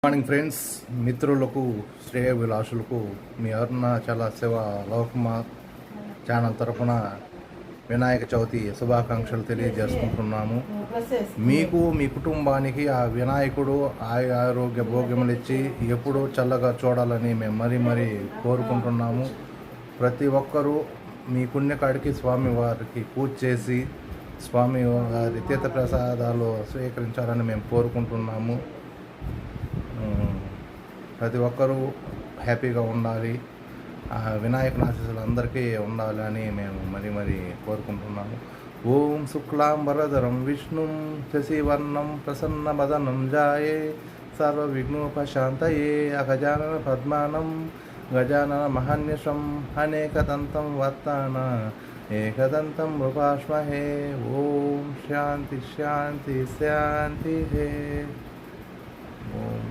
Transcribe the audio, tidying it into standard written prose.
Morning friends, మిత్రులకు, శ్రేయోభిలాషులకు మీ Arunachal Shiva లోకమార్ channel తరఫున వినాయక చవితి శుభాకాంక్షలు తెలియజేసుకుంటున్నాము. మీకు మీ కుటుంబానికి ఆ వినాయకుడు ఆరోగ్య భోగ్యములు ఇచ్చి ఎప్పుడూ చల్లగా చూడాలని మేము మరీ కోరుకుంటున్నాము. ప్రతి ఒక్కరూ మీ పుణ్యకాడికి స్వామివారికి పూజ చేసి స్వామి వారి తీర్థ ప్రసాదాలు స్వీకరించాలని మేము కోరుకుంటున్నాము. ప్రతి ఒక్కరూ హ్యాపీగా ఉండాలి, వినాయకుని ఆశీస్సులు అందరికీ ఉండాలి అని మేము మరీ కోరుకుంటున్నాము. ఓం శుక్లాంబరధరం విష్ణుం శశివర్ణం ప్రసన్నవదనం ధ్యాయే సర్వవిఘ్నోపశాంతయే అగజానన పద్మానం గజానన మహాన్యషం అనేకదంతం వర్తాన ఏకదంతం ఉపాస్మహే. ఓం శాంతి శాంతి శాంతి. ఓం